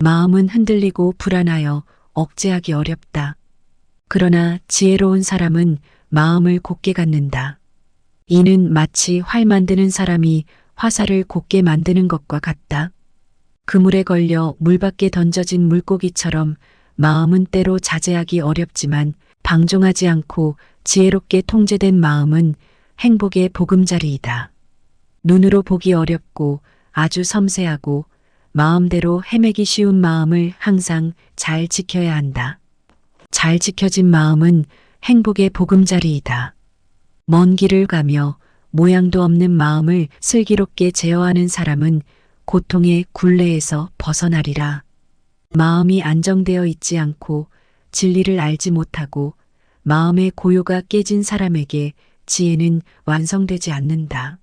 마음은 흔들리고 불안하여 억제하기 어렵다. 그러나 지혜로운 사람은 마음을 곧게 갖는다. 이는 마치 활 만드는 사람이 화살을 곧게 만드는 것과 같다. 그물에 걸려 물 밖에 던져진 물고기처럼 마음은 때로 자제하기 어렵지만 방종하지 않고 지혜롭게 통제된 마음은 행복의 보금자리이다. 눈으로 보기 어렵고 아주 섬세하고 마음대로 헤매기 쉬운 마음을 항상 잘 지켜야 한다. 잘 지켜진 마음은 행복의 보금자리이다. 먼 길을 가며 모양도 없는 마음을 슬기롭게 제어하는 사람은 고통의 굴레에서 벗어나리라. 마음이 안정되어 있지 않고 진리를 알지 못하고 마음의 고요가 깨진 사람에게 지혜는 완성되지 않는다.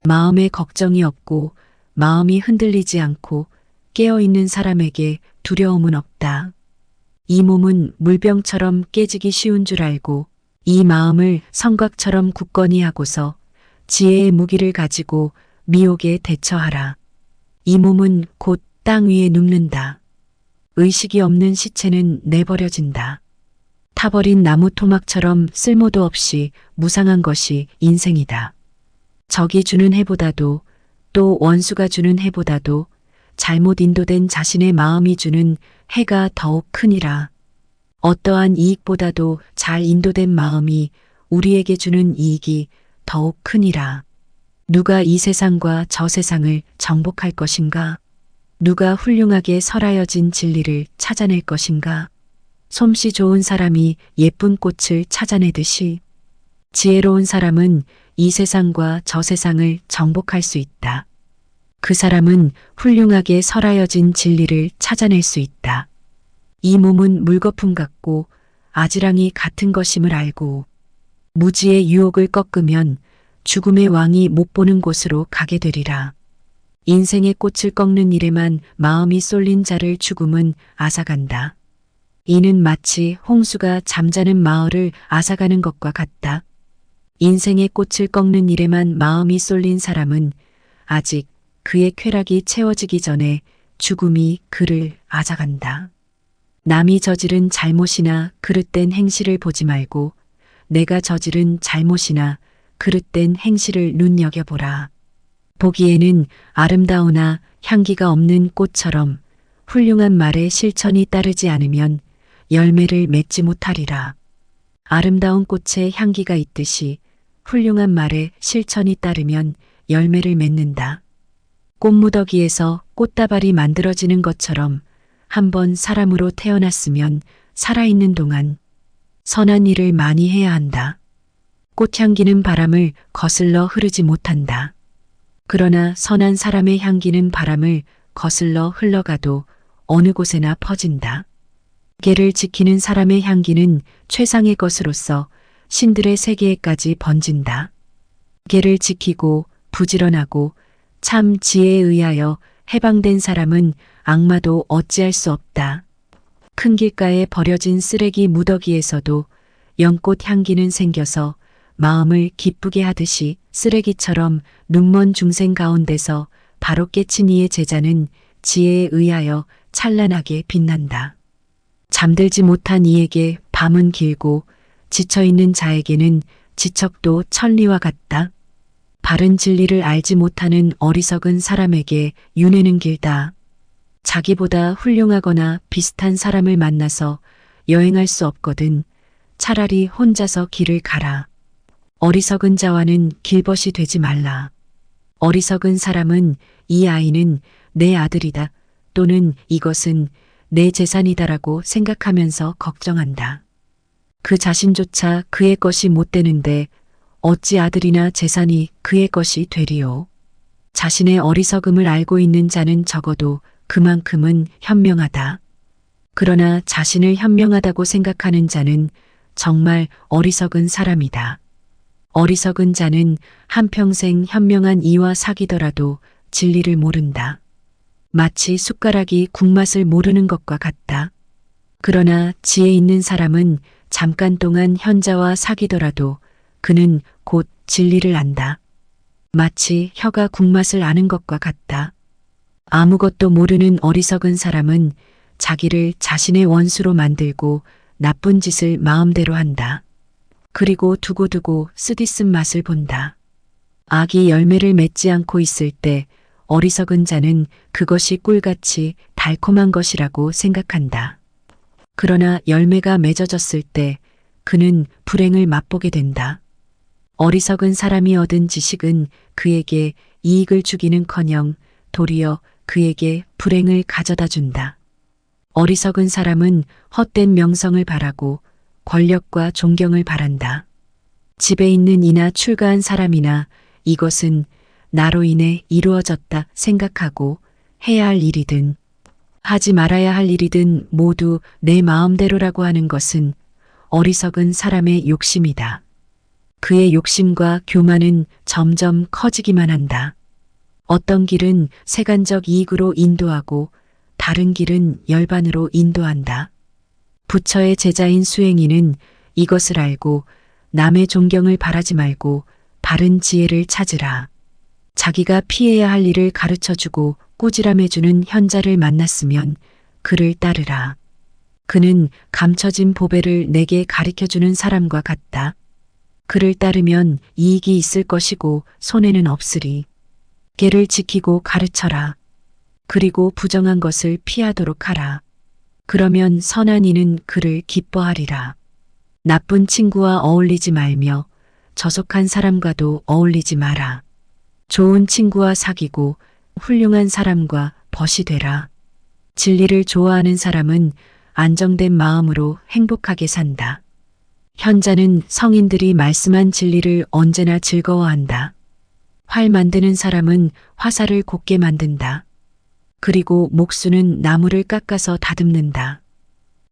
마음에 걱정이 없고 마음이 흔들리지 않고 깨어있는 사람에게 두려움은 없다. 이 몸은 물병처럼 깨지기 쉬운 줄 알고 이 마음을 성곽처럼 굳건히 하고서 지혜의 무기를 가지고 미혹에 대처하라. 이 몸은 곧 땅 위에 눕는다. 의식이 없는 시체는 내버려진다. 타버린 나무 토막처럼 쓸모도 없이 무상한 것이 인생이다. 적이 주는 해보다도 또 원수가 주는 해보다도 잘못 인도된 자신의 마음이 주는 해가 더욱 크니라. 어떠한 이익보다도 잘 인도된 마음이 우리에게 주는 이익이 더욱 크니라. 누가 이 세상과 저 세상을 정복할 것인가? 누가 훌륭하게 설하여진 진리를 찾아낼 것인가? 솜씨 좋은 사람이 예쁜 꽃을 찾아내듯이 지혜로운 사람은 이 세상과 저 세상을 정복할 수 있다. 그 사람은 훌륭하게 설하여진 진리를 찾아낼 수 있다. 이 몸은 물거품 같고 아지랑이 같은 것임을 알고 무지의 유혹을 꺾으면 죽음의 왕이 못 보는 곳으로 가게 되리라. 인생의 꽃을 꺾는 일에만 마음이 쏠린 자를 죽음은 앗아간다. 이는 마치 홍수가 잠자는 마을을 앗아가는 것과 같다. 인생의 꽃을 꺾는 일에만 마음이 쏠린 사람은 아직 그의 쾌락이 채워지기 전에 죽음이 그를 앗아간다. 남이 저지른 잘못이나 그릇된 행실을 보지 말고 내가 저지른 잘못이나 그릇된 행실을 눈여겨보라. 보기에는 아름다우나 향기가 없는 꽃처럼 훌륭한 말에 실천이 따르지 않으면 열매를 맺지 못하리라. 아름다운 꽃에 향기가 있듯이 훌륭한 말에 실천이 따르면 열매를 맺는다. 꽃무더기에서 꽃다발이 만들어지는 것처럼 한번 사람으로 태어났으면 살아있는 동안 선한 일을 많이 해야 한다. 꽃향기는 바람을 거슬러 흐르지 못한다. 그러나 선한 사람의 향기는 바람을 거슬러 흘러가도 어느 곳에나 퍼진다. 개를 지키는 사람의 향기는 최상의 것으로서 신들의 세계에까지 번진다. 개를 지키고 부지런하고 참 지혜에 의하여 해방된 사람은 악마도 어찌할 수 없다. 큰 길가에 버려진 쓰레기 무더기에서도 연꽃 향기는 생겨서 마음을 기쁘게 하듯이 쓰레기처럼 눈먼 중생 가운데서 바로 깨친 이의 제자는 지혜에 의하여 찬란하게 빛난다. 잠들지 못한 이에게 밤은 길고 지쳐있는 자에게는 지척도 천리와 같다. 바른 진리를 알지 못하는 어리석은 사람에게 윤회는 길다. 자기보다 훌륭하거나 비슷한 사람을 만나서 여행할 수 없거든 차라리 혼자서 길을 가라. 어리석은 자와는 길벗이 되지 말라. 어리석은 사람은 이 아이는 내 아들이다 또는 이것은 내 재산이다라고 생각하면서 걱정한다. 그 자신조차 그의 것이 못 되는데 어찌 아들이나 재산이 그의 것이 되리요. 자신의 어리석음을 알고 있는 자는 적어도 그만큼은 현명하다. 그러나 자신을 현명하다고 생각하는 자는 정말 어리석은 사람이다. 어리석은 자는 한평생 현명한 이와 사귀더라도 진리를 모른다. 마치 숟가락이 국맛을 모르는 것과 같다. 그러나 지혜 있는 사람은 잠깐 동안 현자와 사귀더라도 그는 곧 진리를 안다. 마치 혀가 국맛을 아는 것과 같다. 아무것도 모르는 어리석은 사람은 자기를 자신의 원수로 만들고 나쁜 짓을 마음대로 한다. 그리고 두고두고 쓰디쓴 맛을 본다. 악이 열매를 맺지 않고 있을 때 어리석은 자는 그것이 꿀같이 달콤한 것이라고 생각한다. 그러나 열매가 맺어졌을 때 그는 불행을 맛보게 된다. 어리석은 사람이 얻은 지식은 그에게 이익을 주기는커녕 도리어 그에게 불행을 가져다 준다. 어리석은 사람은 헛된 명성을 바라고 권력과 존경을 바란다. 집에 있는 이나 출가한 사람이나 이것은 나로 인해 이루어졌다 생각하고 해야 할 일이든 하지 말아야 할 일이든 모두 내 마음대로라고 하는 것은 어리석은 사람의 욕심이다. 그의 욕심과 교만은 점점 커지기만 한다. 어떤 길은 세간적 이익으로 인도하고 다른 길은 열반으로 인도한다. 부처의 제자인 수행이는 이것을 알고 남의 존경을 바라지 말고 바른 지혜를 찾으라. 자기가 피해야 할 일을 가르쳐주고 꾸지람해주는 현자를 만났으면 그를 따르라. 그는 감춰진 보배를 내게 가르쳐주는 사람과 같다. 그를 따르면 이익이 있을 것이고 손해는 없으리. 개를 지키고 가르쳐라. 그리고 부정한 것을 피하도록 하라. 그러면 선한 이는 그를 기뻐하리라. 나쁜 친구와 어울리지 말며 저속한 사람과도 어울리지 마라. 좋은 친구와 사귀고 훌륭한 사람과 벗이 되라. 진리를 좋아하는 사람은 안정된 마음으로 행복하게 산다. 현자는 성인들이 말씀한 진리를 언제나 즐거워한다. 활 만드는 사람은 화살을 곱게 만든다. 그리고 목수는 나무를 깎아서 다듬는다.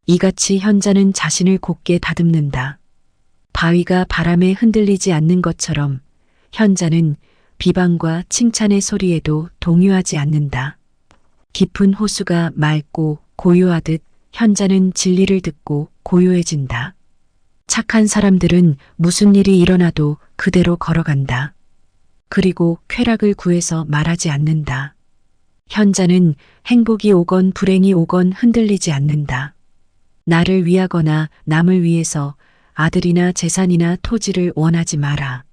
이같이 현자는 자신을 곱게 다듬는다. 바위가 바람에 흔들리지 않는 것처럼 현자는 비방과 칭찬의 소리에도 동요하지 않는다. 깊은 호수가 맑고 고요하듯 현자는 진리를 듣고 고요해진다. 착한 사람들은 무슨 일이 일어나도 그대로 걸어간다. 그리고 쾌락을 구해서 말하지 않는다. 현자는 행복이 오건 불행이 오건 흔들리지 않는다. 나를 위하거나 남을 위해서 아들이나 재산이나 토지를 원하지 마라.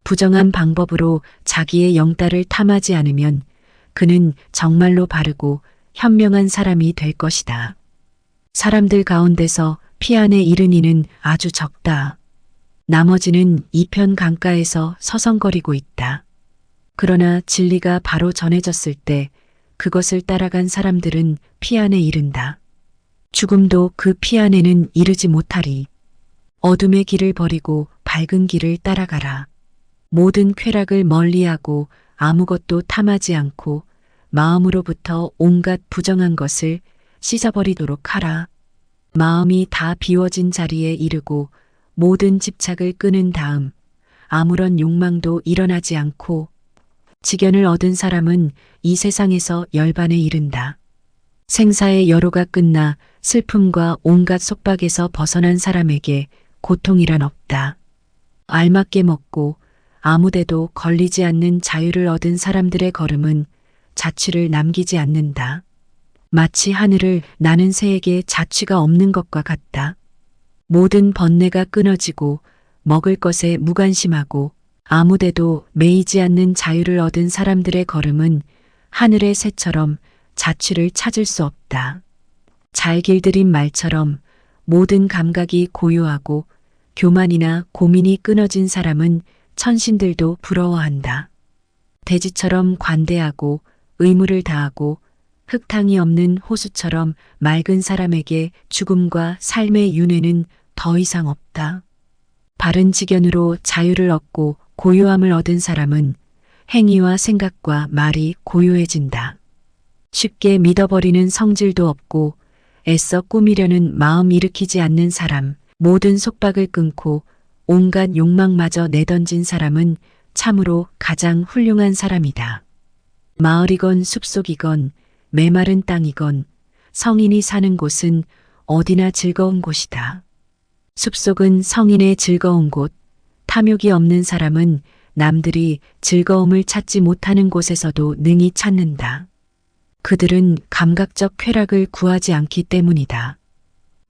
부정한 방법으로 자기의 영달을 탐하지 않으면 그는 정말로 바르고 현명한 사람이 될 것이다. 사람들 가운데서 피 안에 이른 이는 아주 적다. 나머지는 이편 강가에서 서성거리고 있다. 그러나 진리가 바로 전해졌을 때 그것을 따라간 사람들은 피 안에 이른다. 죽음도 그 피 안에는 이르지 못하리. 어둠의 길을 버리고 밝은 길을 따라가라. 모든 쾌락을 멀리하고 아무것도 탐하지 않고 마음으로부터 온갖 부정한 것을 씻어버리도록 하라. 마음이 다 비워진 자리에 이르고 모든 집착을 끄는 다음 아무런 욕망도 일어나지 않고 지견을 얻은 사람은 이 세상에서 열반에 이른다. 생사의 여로가 끝나 슬픔과 온갖 속박에서 벗어난 사람에게 고통이란 없다. 알맞게 먹고 아무데도 걸리지 않는 자유를 얻은 사람들의 걸음은 자취를 남기지 않는다. 마치 하늘을 나는 새에게 자취가 없는 것과 같다. 모든 번뇌가 끊어지고 먹을 것에 무관심하고 아무데도 매이지 않는 자유를 얻은 사람들의 걸음은 하늘의 새처럼 자취를 찾을 수 없다. 잘 길들인 말처럼 모든 감각이 고요하고 교만이나 고민이 끊어진 사람은 천신들도 부러워한다. 대지처럼 관대하고 의무를 다하고 흙탕이 없는 호수처럼 맑은 사람에게 죽음과 삶의 윤회는 더 이상 없다. 바른 지견으로 자유를 얻고 고요함을 얻은 사람은 행위와 생각과 말이 고요해진다. 쉽게 믿어버리는 성질도 없고 애써 꾸미려는 마음 일으키지 않는 사람, 모든 속박을 끊고 온갖 욕망마저 내던진 사람은 참으로 가장 훌륭한 사람이다. 마을이건 숲속이건 메마른 땅이건 성인이 사는 곳은 어디나 즐거운 곳이다. 숲속은 성인의 즐거운 곳, 탐욕이 없는 사람은 남들이 즐거움을 찾지 못하는 곳에서도 능히 찾는다. 그들은 감각적 쾌락을 구하지 않기 때문이다.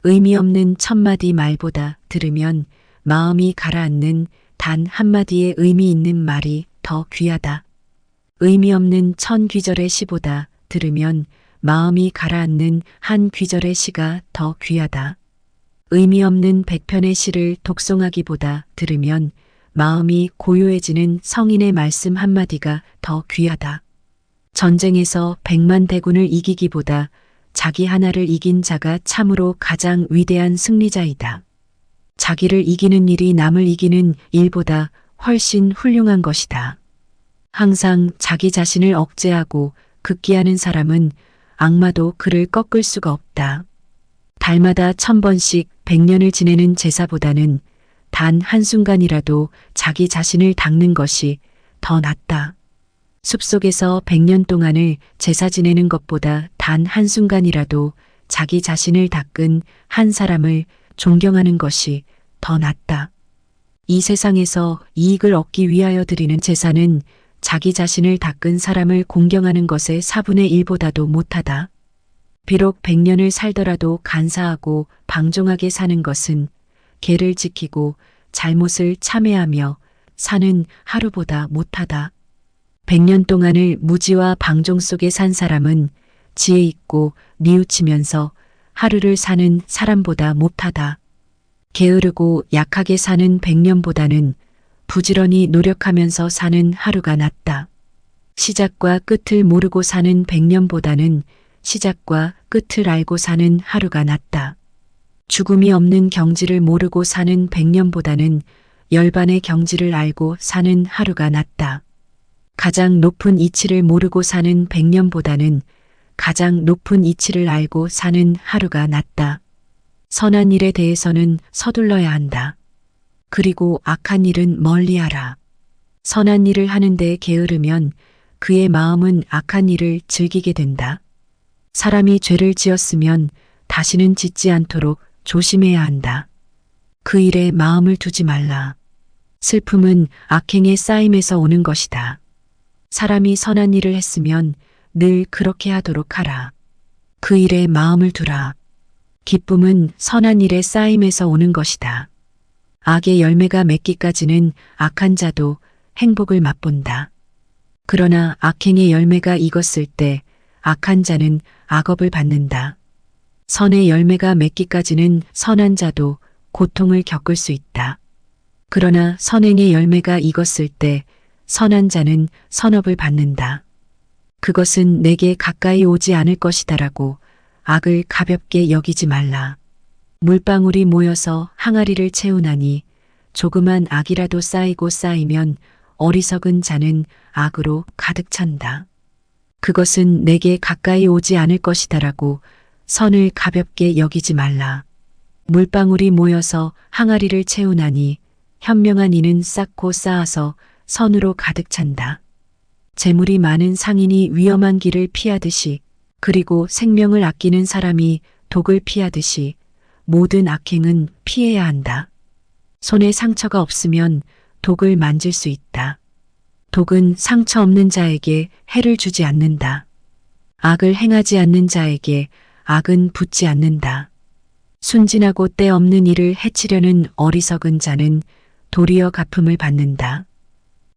의미 없는 천마디 말보다 들으면 마음이 가라앉는 단 한마디의 의미 있는 말이 더 귀하다. 의미 없는 천 귀절의 시보다 들으면 마음이 가라앉는 한 귀절의 시가 더 귀하다. 의미 없는 백편의 시를 독송하기보다 들으면 마음이 고요해지는 성인의 말씀 한마디가 더 귀하다. 전쟁에서 100만 대군을 이기기보다 자기 하나를 이긴 자가 참으로 가장 위대한 승리자이다. 자기를 이기는 일이 남을 이기는 일보다 훨씬 훌륭한 것이다. 항상 자기 자신을 억제하고 극기하는 사람은 악마도 그를 꺾을 수가 없다. 달마다 1000번씩 100년을 지내는 제사보다는 단 한순간이라도 자기 자신을 닦는 것이 더 낫다. 숲속에서 100년 동안을 제사 지내는 것보다 단 한순간이라도 자기 자신을 닦은 한 사람을 존경하는 것이 더 낫다. 이 세상에서 이익을 얻기 위하여 드리는 제사는 자기 자신을 닦은 사람을 공경하는 것의 4분의 1보다도 못하다. 비록 100년을 살더라도 간사하고 방종하게 사는 것은 계를 지키고 잘못을 참회하며 사는 하루보다 못하다. 100년 동안을 무지와 방종 속에 산 사람은 지혜 있고 뉘우치면서 하루를 사는 사람보다 못하다. 게으르고 약하게 사는 100년보다는 부지런히 노력하면서 사는 하루가 낫다. 시작과 끝을 모르고 사는 100년보다는 시작과 끝을 알고 사는 하루가 낫다. 죽음이 없는 경지를 모르고 사는 100년보다는 열반의 경지를 알고 사는 하루가 낫다. 가장 높은 이치를 모르고 사는 100년보다는 가장 높은 이치를 알고 사는 하루가 낫다. 선한 일에 대해서는 서둘러야 한다. 그리고 악한 일은 멀리하라. 선한 일을 하는데 게으르면 그의 마음은 악한 일을 즐기게 된다. 사람이 죄를 지었으면 다시는 짓지 않도록 조심해야 한다. 그 일에 마음을 두지 말라. 슬픔은 악행의 쌓임에서 오는 것이다. 사람이 선한 일을 했으면 늘 그렇게 하도록 하라. 그 일에 마음을 두라. 기쁨은 선한 일의 쌓임에서 오는 것이다. 악의 열매가 맺기까지는 악한 자도 행복을 맛본다. 그러나 악행의 열매가 익었을 때 악한 자는 악업을 받는다. 선의 열매가 맺기까지는 선한 자도 고통을 겪을 수 있다. 그러나 선행의 열매가 익었을 때 선한 자는 선업을 받는다. 그것은 내게 가까이 오지 않을 것이다라고 악을 가볍게 여기지 말라. 물방울이 모여서 항아리를 채우나니 조그만 악이라도 쌓이고 쌓이면 어리석은 자는 악으로 가득 찬다. 그것은 내게 가까이 오지 않을 것이다라고 선을 가볍게 여기지 말라. 물방울이 모여서 항아리를 채우나니 현명한 이는 쌓고 쌓아서 선으로 가득 찬다. 재물이 많은 상인이 위험한 길을 피하듯이 그리고 생명을 아끼는 사람이 독을 피하듯이 모든 악행은 피해야 한다. 손에 상처가 없으면 독을 만질 수 있다. 독은 상처 없는 자에게 해를 주지 않는다. 악을 행하지 않는 자에게 악은 붙지 않는다. 순진하고 때 없는 일을 해치려는 어리석은 자는 도리어 갚음을 받는다.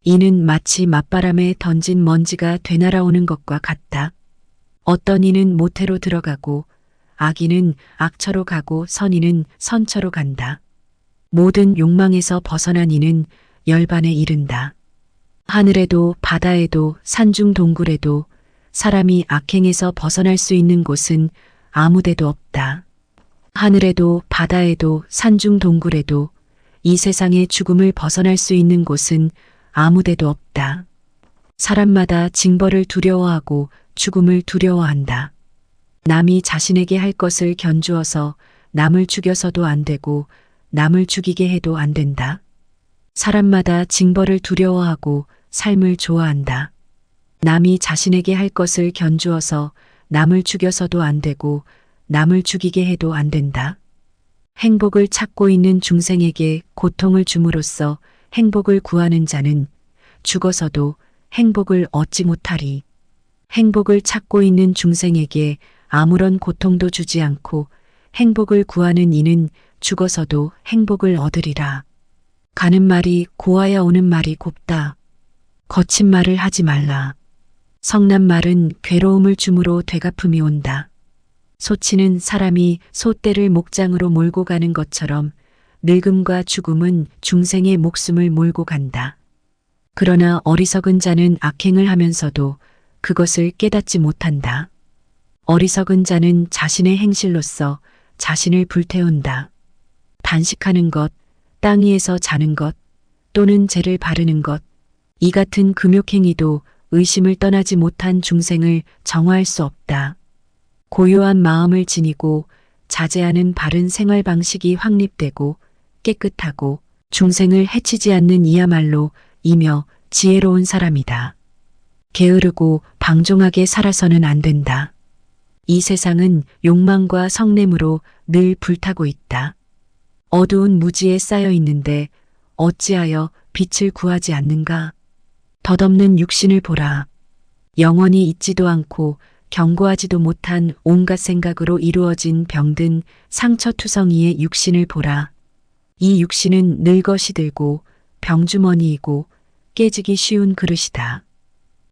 이는 마치 맞바람에 던진 먼지가 되날아오는 것과 같다. 어떤 이는 모태로 들어가고 악인은 악처로 가고 선인은 선처로 간다. 모든 욕망에서 벗어난 이는 열반에 이른다. 하늘에도 바다에도 산중 동굴에도 사람이 악행에서 벗어날 수 있는 곳은 아무데도 없다. 하늘에도 바다에도 산중 동굴에도 이 세상의 죽음을 벗어날 수 있는 곳은 아무데도 없다. 사람마다 징벌을 두려워하고 죽음을 두려워한다. 남이 자신에게 할 것을 견주어서 남을 죽여서도 안 되고 남을 죽이게 해도 안 된다. 사람마다 징벌을 두려워하고 삶을 좋아한다. 남이 자신에게 할 것을 견주어서 남을 죽여서도 안 되고 남을 죽이게 해도 안 된다. 행복을 찾고 있는 중생에게 고통을 줌으로써 행복을 구하는 자는 죽어서도 행복을 얻지 못하리. 행복을 찾고 있는 중생에게 아무런 고통도 주지 않고 행복을 구하는 이는 죽어서도 행복을 얻으리라. 가는 말이 고와야 오는 말이 곱다. 거친 말을 하지 말라. 성난 말은 괴로움을 주므로 되갚음이 온다. 소치는 사람이 소떼를 목장으로 몰고 가는 것처럼 늙음과 죽음은 중생의 목숨을 몰고 간다. 그러나 어리석은 자는 악행을 하면서도 그것을 깨닫지 못한다. 어리석은 자는 자신의 행실로서 자신을 불태운다. 단식하는 것, 땅 위에서 자는 것, 또는 죄를 바르는 것, 이 같은 금욕행위도 의심을 떠나지 못한 중생을 정화할 수 없다. 고요한 마음을 지니고 자제하는 바른 생활 방식이 확립되고 깨끗하고 중생을 해치지 않는 이야말로 이며 지혜로운 사람이다. 게으르고 방종하게 살아서는 안 된다. 이 세상은 욕망과 성냄으로 늘 불타고 있다. 어두운 무지에 쌓여 있는데 어찌하여 빛을 구하지 않는가? 덧없는 육신을 보라. 영원히 있지도 않고 견고하지도 못한 온갖 생각으로 이루어진 병든 상처투성이의 육신을 보라. 이 육신은 늙어 시들고 병주머니이고 깨지기 쉬운 그릇이다.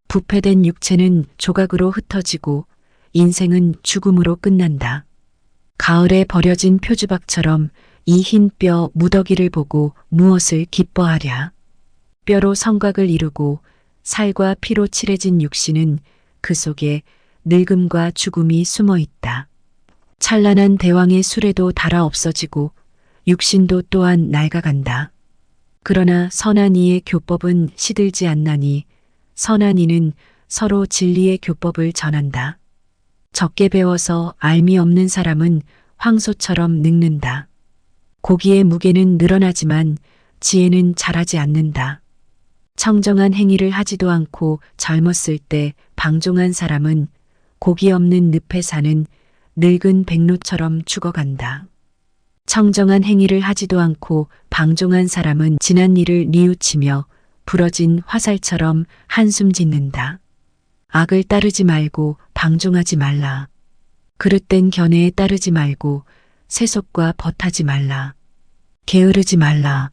부패된 육체는 조각으로 흩어지고 인생은 죽음으로 끝난다. 가을에 버려진 표주박처럼 이 흰 뼈 무더기를 보고 무엇을 기뻐하랴. 뼈로 성곽을 이루고 살과 피로 칠해진 육신은 그 속에 늙음과 죽음이 숨어 있다. 찬란한 대왕의 수레도 닳아 없어지고 육신도 또한 낡아간다. 그러나 선한 이의 교법은 시들지 않나니 선한 이는 서로 진리의 교법을 전한다. 적게 배워서 알미 없는 사람은 황소처럼 늙는다. 고기의 무게는 늘어나지만 지혜는 자라지 않는다. 청정한 행위를 하지도 않고 젊었을 때 방종한 사람은 고기 없는 늪에 사는 늙은 백로처럼 죽어간다. 청정한 행위를 하지도 않고 방종한 사람은 지난 일을 뉘우치며 부러진 화살처럼 한숨 짓는다. 악을 따르지 말고 방종하지 말라. 그릇된 견해에 따르지 말고 세속과 벗하지 말라. 게으르지 말라.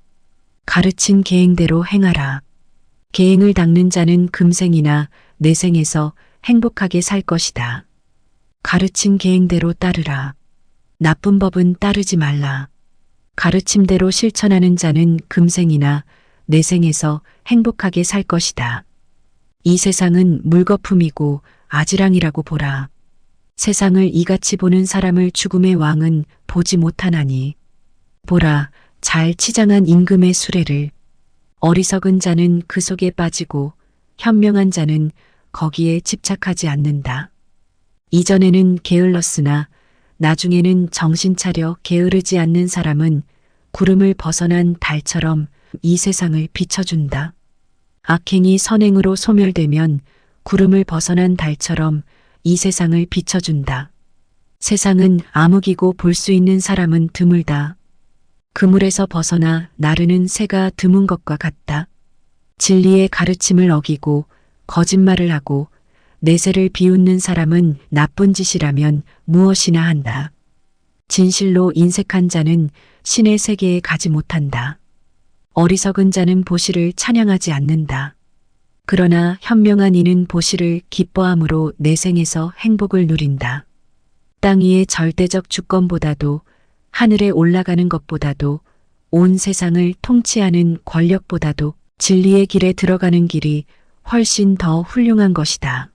가르친 계행대로 행하라. 계행을 닦는 자는 금생이나 내생에서 행복하게 살 것이다. 가르친 계행대로 따르라. 나쁜 법은 따르지 말라. 가르침대로 실천하는 자는 금생이나 내생에서 행복하게 살 것이다. 이 세상은 물거품이고 아지랑이라고 보라. 세상을 이같이 보는 사람을 죽음의 왕은 보지 못하나니. 보라, 잘 치장한 임금의 수레를. 어리석은 자는 그 속에 빠지고 현명한 자는 거기에 집착하지 않는다. 이전에는 게을렀으나 나중에는 정신 차려 게으르지 않는 사람은 구름을 벗어난 달처럼 이 세상을 비춰준다. 악행이 선행으로 소멸되면 구름을 벗어난 달처럼 이 세상을 비춰준다. 세상은 암흑이고 볼 수 있는 사람은 드물다. 그물에서 벗어나 나르는 새가 드문 것과 같다. 진리의 가르침을 어기고 거짓말을 하고 내세를 비웃는 사람은 나쁜 짓이라면 무엇이나 한다. 진실로 인색한 자는 신의 세계에 가지 못한다. 어리석은 자는 보시를 찬양하지 않는다. 그러나 현명한 이는 보시를 기뻐함으로 내생에서 행복을 누린다. 땅 위의 절대적 주권보다도 하늘에 올라가는 것보다도 온 세상을 통치하는 권력보다도 진리의 길에 들어가는 길이 훨씬 더 훌륭한 것이다.